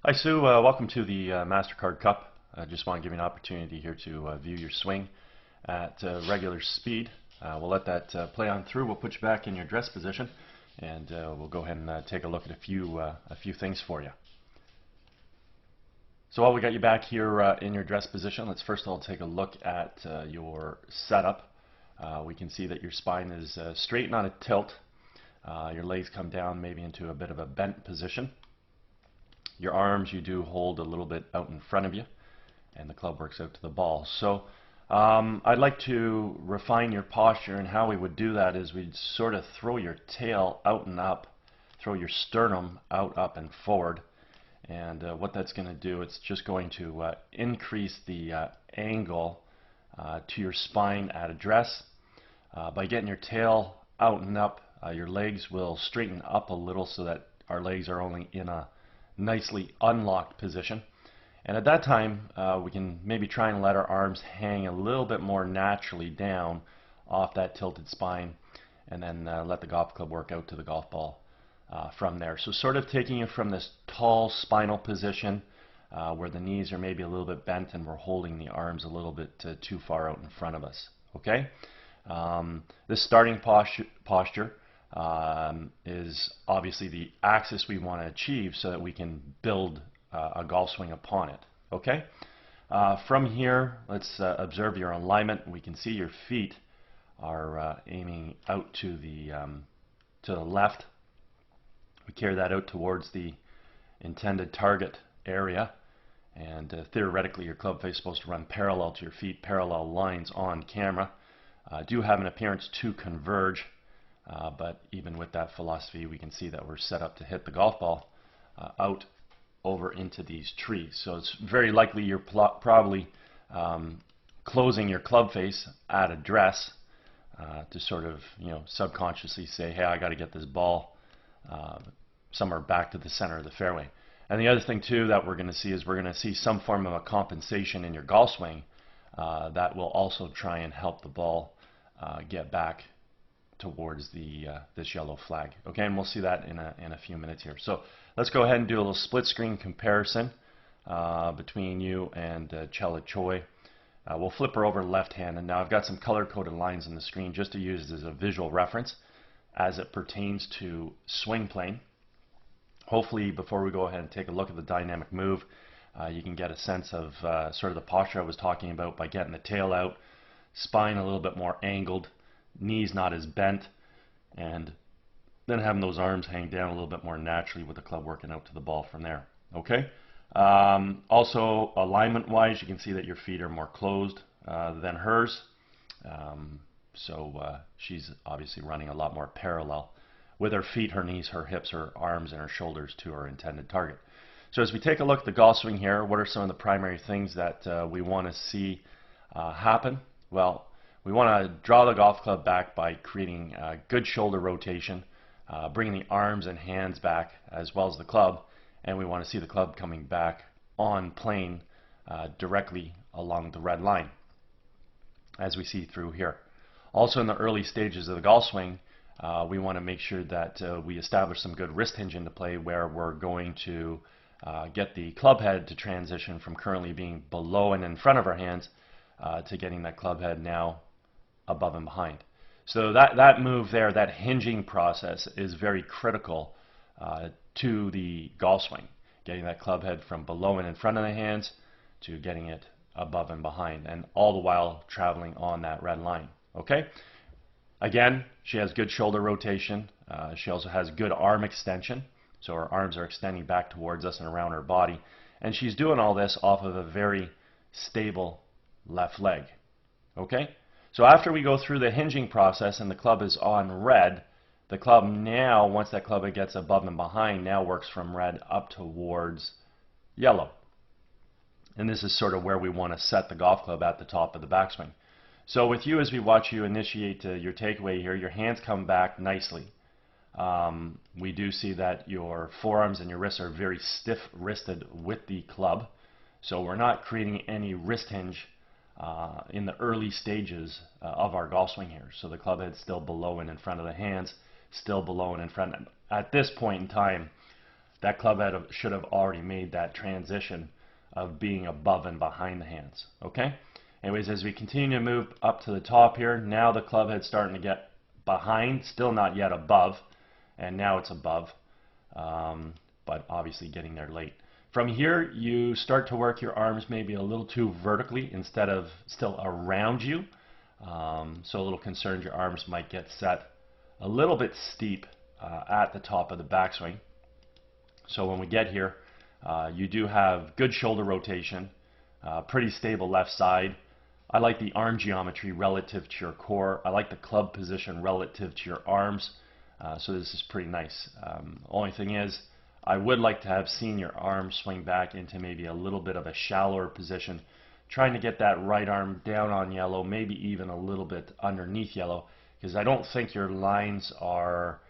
Hi Sue, welcome to the MasterCard Cup. I just want to give you an opportunity here to view your swing at regular speed. We'll let that play on through. We'll put you back in your dress position, and we'll go ahead and take a look at a few things for you. So while we got you back here in your dress position, let's first of all take a look at your setup. We can see that your spine is straight and on a tilt. Your legs come down maybe into a bit of a bent position. Your arms you do hold a little bit out in front of you, and the club works out to the ball. So I'd like to refine your posture, and how we would do that is we'd sort of throw your tail out and up, throw your sternum out, up, and forward. And what that's going to do, it's just going to increase the angle to your spine at address. By getting your tail out and up, your legs will straighten up a little so that our legs are only in a nicely unlocked position. And at that time, we can maybe try and let our arms hang a little bit more naturally down off that tilted spine, and then let the golf club work out to the golf ball from there. So sort of taking you from this tall spinal position where the knees are maybe a little bit bent and we're holding the arms a little bit too far out in front of us. Okay? This starting posture is obviously the axis we want to achieve so that we can build a golf swing upon it. Okay? From here, let's observe your alignment. We can see your feet are aiming out to the left. We carry that out towards the intended target area, and theoretically your club face is supposed to run parallel to your feet, parallel lines on camera. Do have an appearance to converge. But even with that philosophy, we can see that we're set up to hit the golf ball out over into these trees. So it's very likely you're probably closing your club face at address to sort of, subconsciously say, hey, I got to get this ball somewhere back to the center of the fairway. And the other thing too that we're going to see is we're going to see some form of a compensation in your golf swing that will also try and help the ball get back towards this yellow flag. Okay, and we'll see that in a few minutes here. So let's go ahead and do a little split screen comparison between you and Chella Choi. We'll flip her over left hand, and now I've got some color-coded lines on the screen just to use as a visual reference as it pertains to swing plane. Hopefully, before we go ahead and take a look at the dynamic move, you can get a sense of sort of the posture I was talking about by getting the tail out, spine a little bit more angled, knees not as bent, and then having those arms hang down a little bit more naturally with the club working out to the ball from there. Okay. Also, alignment wise, you can see that your feet are more closed than hers. So she's obviously running a lot more parallel with her feet, her knees, her hips, her arms, and her shoulders to her intended target. So as we take a look at the golf swing here, what are some of the primary things that we want to see happen? Well, we want to draw the golf club back by creating good shoulder rotation, bringing the arms and hands back as well as the club, and we want to see the club coming back on plane directly along the red line, as we see through here. Also in the early stages of the golf swing, we want to make sure that we establish some good wrist hinge into play where we're going to get the club head to transition from currently being below and in front of our hands to getting that club head now above and behind. So that move there, that hinging process, is very critical to the golf swing. Getting that club head from below and in front of the hands to getting it above and behind, and all the while traveling on that red line. Okay? Again, she has good shoulder rotation. She also has good arm extension. So her arms are extending back towards us and around her body. And she's doing all this off of a very stable left leg. Okay? So after we go through the hinging process and the club is on red, the club now, once that club gets above and behind, now works from red up towards yellow. And this is sort of where we want to set the golf club at the top of the backswing. So with you, as we watch you initiate your takeaway here, your hands come back nicely. We do see that your forearms and your wrists are very stiff-wristed with the club. So we're not creating any wrist hinge in the early stages of our golf swing here. So the club head's still below and in front of the hands, still below and in front. At this point in time, that club head should have already made that transition of being above and behind the hands. Okay? Anyways, as we continue to move up to the top here, now the club head's starting to get behind, still not yet above, and now it's above, but obviously getting there late. From here, you start to work your arms maybe a little too vertically instead of still around you. So a little concerned your arms might get set a little bit steep at the top of the backswing. So when we get here, you do have good shoulder rotation, pretty stable left side. I like the arm geometry relative to your core. I like the club position relative to your arms. So this is pretty nice. Only thing is, I would like to have seen your arm swing back into maybe a little bit of a shallower position, trying to get that right arm down on yellow, maybe even a little bit underneath yellow, because I don't think your lines are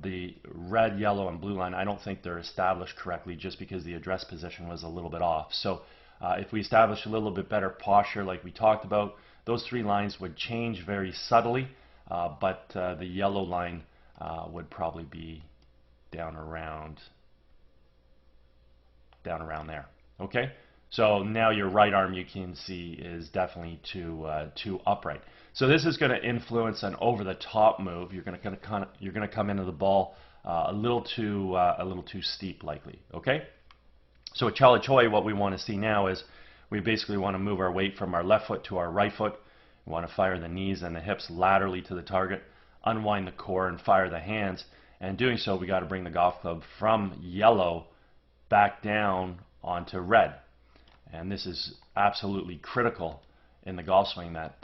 the red, yellow, and blue line. I don't think they're established correctly just because the address position was a little bit off. So if we establish a little bit better posture like we talked about, those three lines would change very subtly, but the yellow line would probably be down around there. Okay, so now your right arm, you can see, is definitely too upright. So this is going to influence an over the top move. You're going to come into the ball a little too steep likely. Okay, so at Chala Choi, what we want to see now is we basically want to move our weight from our left foot to our right foot. We want to fire the knees and the hips laterally to the target, unwind the core, and fire the hands. And doing so, we got to bring the golf club from yellow back down onto red. And this is absolutely critical in the golf swing that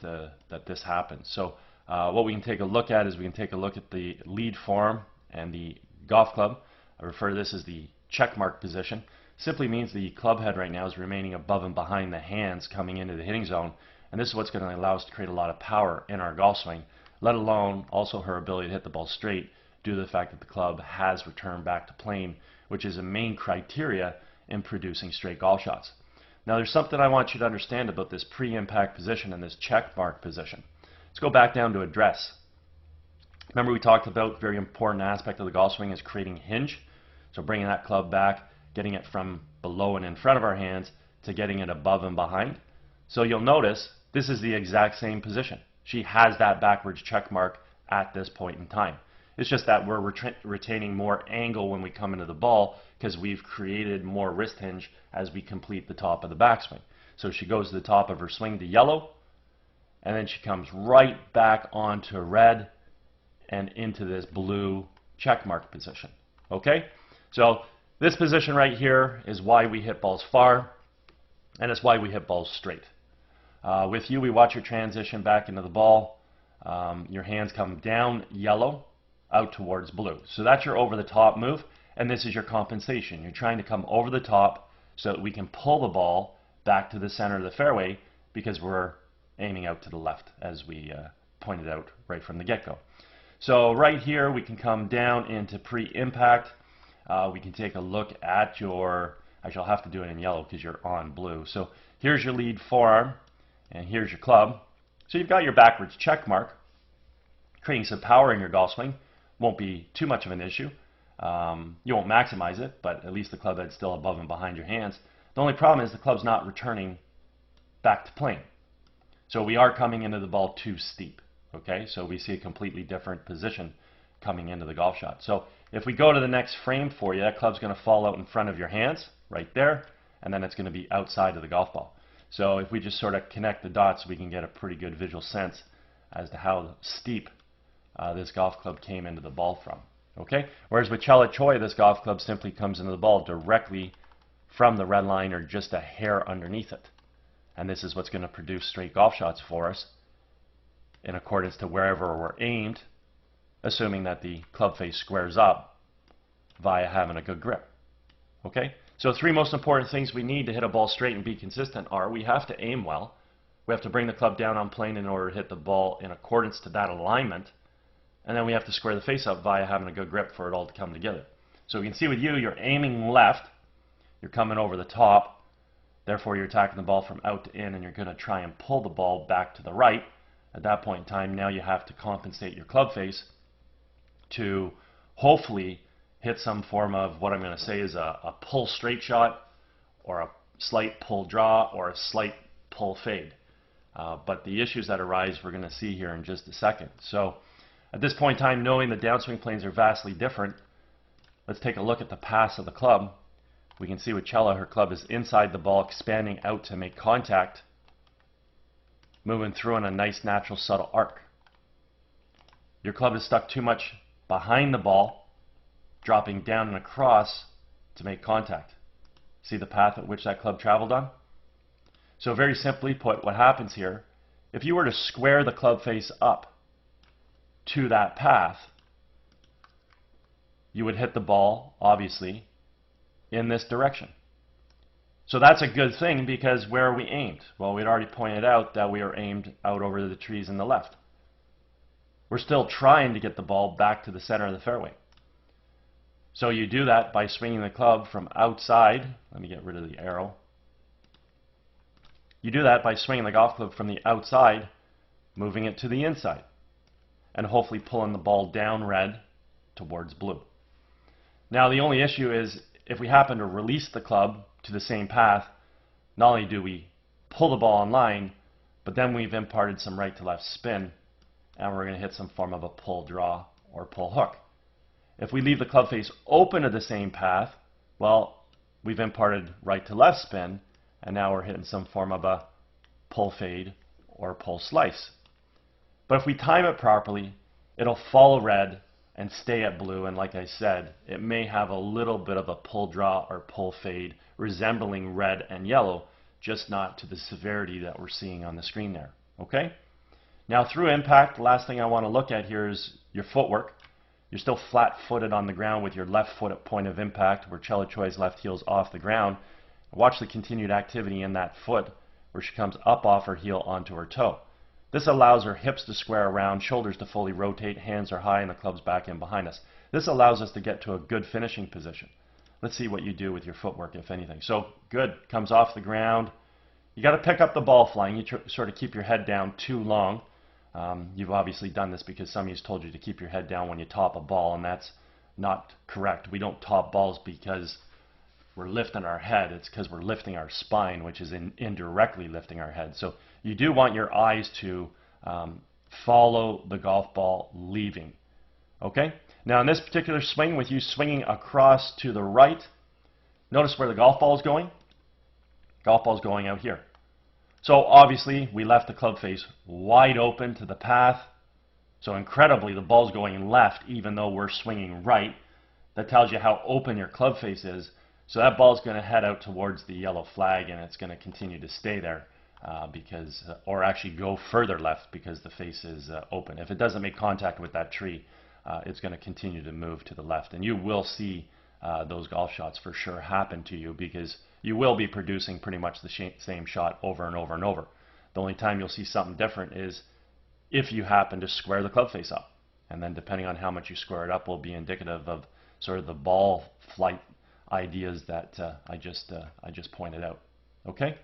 this happens. So what we can take a look at is we can take a look at the lead form and the golf club. I refer to this as the check mark position. Simply means the club head right now is remaining above and behind the hands coming into the hitting zone. And this is what's going to allow us to create a lot of power in our golf swing, let alone also her ability to hit the ball straight due to the fact that the club has returned back to plane, which is a main criteria in producing straight golf shots. Now there's something I want you to understand about this pre-impact position and this check mark position. Let's go back down to address. Remember we talked about very important aspect of the golf swing is creating hinge. So bringing that club back, getting it from below and in front of our hands to getting it above and behind. So you'll notice this is the exact same position. She has that backwards check mark at this point in time. It's just that we're retaining more angle when we come into the ball because we've created more wrist hinge as we complete the top of the backswing. So she goes to the top of her swing to yellow, and then she comes right back onto red and into this blue check mark position. Okay? So this position right here is why we hit balls far, and it's why we hit balls straight. With you, we watch your transition back into the ball. Your hands come down yellow, out towards blue. So that's your over the top move, and this is your compensation. You're trying to come over the top so that we can pull the ball back to the center of the fairway because we're aiming out to the left, as we pointed out right from the get-go. So right here we can come down into pre-impact. We can take a look at your, actually I'll have to do it in yellow because you're on blue. So here's your lead forearm and here's your club. So you've got your backwards check mark, creating some power in your golf swing. Won't be too much of an issue. You won't maximize it, but at least the club head's still above and behind your hands. The only problem is the club's not returning back to plane. So we are coming into the ball too steep. Okay, so we see a completely different position coming into the golf shot. So if we go to the next frame for you, that club's going to fall out in front of your hands right there, and then it's going to be outside of the golf ball. So if we just sort of connect the dots, we can get a pretty good visual sense as to how steep this golf club came into the ball from. Okay? Whereas with Chala Choi, this golf club simply comes into the ball directly from the red line or just a hair underneath it. And this is what's going to produce straight golf shots for us in accordance to wherever we're aimed, assuming that the club face squares up via having a good grip. Okay? So three most important things we need to hit a ball straight and be consistent are we have to aim well, we have to bring the club down on plane in order to hit the ball in accordance to that alignment, and then we have to square the face up via having a good grip for it all to come together. So we can see with you, you're aiming left, you're coming over the top, therefore you're attacking the ball from out to in, and you're going to try and pull the ball back to the right. At that point in time, now you have to compensate your club face to hopefully hit some form of what I'm going to say is a pull straight shot, or a slight pull draw, or a slight pull fade. But the issues that arise we're going to see here in just a second. So at this point in time, knowing the downswing planes are vastly different, let's take a look at the pass of the club. We can see with Chela, her club is inside the ball, expanding out to make contact, moving through in a nice natural subtle arc. Your club is stuck too much behind the ball, dropping down and across to make contact. See the path at which that club traveled on? So very simply put, what happens here, if you were to square the club face up to that path, you would hit the ball, obviously, in this direction. So that's a good thing, because where are we aimed? Well, we'd already pointed out that we are aimed out over the trees in the left. We're still trying to get the ball back to the center of the fairway. So you do that by swinging the club from outside. Let me get rid of the arrow. You do that by swinging the golf club from the outside, moving it to the inside, and hopefully pulling the ball down red towards blue. Now the only issue is, if we happen to release the club to the same path, not only do we pull the ball on line, but then we've imparted some right to left spin, and we're going to hit some form of a pull draw or pull hook. If we leave the club face open to the same path, well, we've imparted right to left spin, and now we're hitting some form of a pull fade or pull slice. But if we time it properly, it'll follow red and stay at blue, and like I said, it may have a little bit of a pull draw or pull fade resembling red and yellow, just not to the severity that we're seeing on the screen there. Okay? Now through impact, the last thing I want to look at here is your footwork. You're still flat-footed on the ground with your left foot at point of impact, where Chela Choi's left heel's off the ground. Watch the continued activity in that foot, where she comes up off her heel onto her toe. This allows her hips to square around, shoulders to fully rotate, hands are high, and the club's back in behind us. This allows us to get to a good finishing position. Let's see what you do with your footwork, if anything. So good, comes off the ground. You got to pick up the ball flying. You sort of keep your head down too long. You've obviously done this because somebody's told you to keep your head down when you top a ball, and that's not correct. We don't top balls because we're lifting our head. It's because we're lifting our spine, which is indirectly lifting our head. So you do want your eyes to follow the golf ball leaving. Okay? Now in this particular swing, with you swinging across to the right, notice where the golf ball is going. Golf ball is going out here. So obviously we left the club face wide open to the path. So incredibly, the ball's going left even though we're swinging right. That tells you how open your club face is. So that ball's going to head out towards the yellow flag, and it's going to continue to stay there or actually go further left because the face is open. If it doesn't make contact with that tree, it's going to continue to move to the left. And you will see those golf shots for sure happen to you, because you will be producing pretty much the same shot over and over and over. The only time you'll see something different is if you happen to square the club face up. And then depending on how much you square it up will be indicative of sort of the ball flight ideas that I just pointed out. Okay.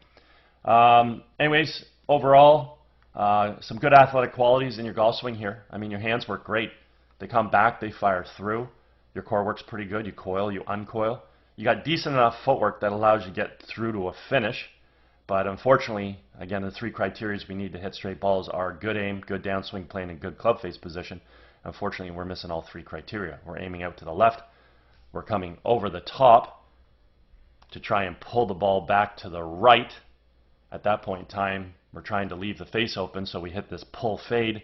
Anyways, overall, some good athletic qualities in your golf swing here. I mean, your hands work great. They come back, they fire through. Your core works pretty good. You coil, you uncoil. You got decent enough footwork that allows you to get through to a finish. But unfortunately, again, the three criteria we need to hit straight balls are good aim, good downswing plane, and good club face position. Unfortunately, we're missing all three criteria. We're aiming out to the left. We're coming over the top to try and pull the ball back to the right. At that point in time, we're trying to leave the face open, so we hit this pull fade.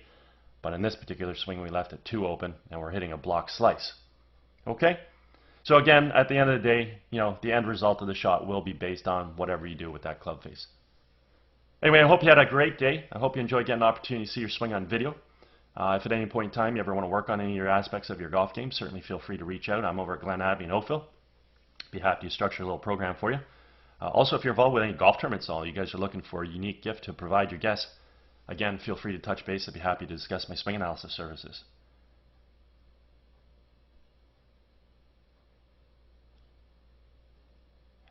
But in this particular swing, we left it too open, and we're hitting a block slice. Okay? So again, at the end of the day, you know, the end result of the shot will be based on whatever you do with that club face. Anyway, I hope you had a great day. I hope you enjoyed getting an opportunity to see your swing on video. If at any point in time you ever want to work on any of your aspects of your golf game, certainly feel free to reach out. I'm over at Glen Abbey in Oakville. Be happy to structure a little program for you. Also, if you're involved with any golf tournaments at all, you guys are looking for a unique gift to provide your guests, again, feel free to touch base. I'd be happy to discuss my swing analysis services.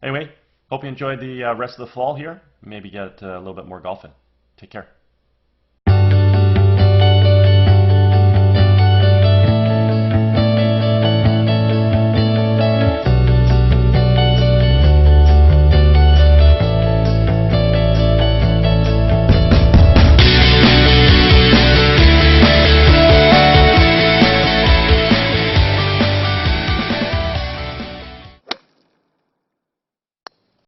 Anyway, hope you enjoyed the rest of the fall here. Maybe get a little bit more golf in. Take care.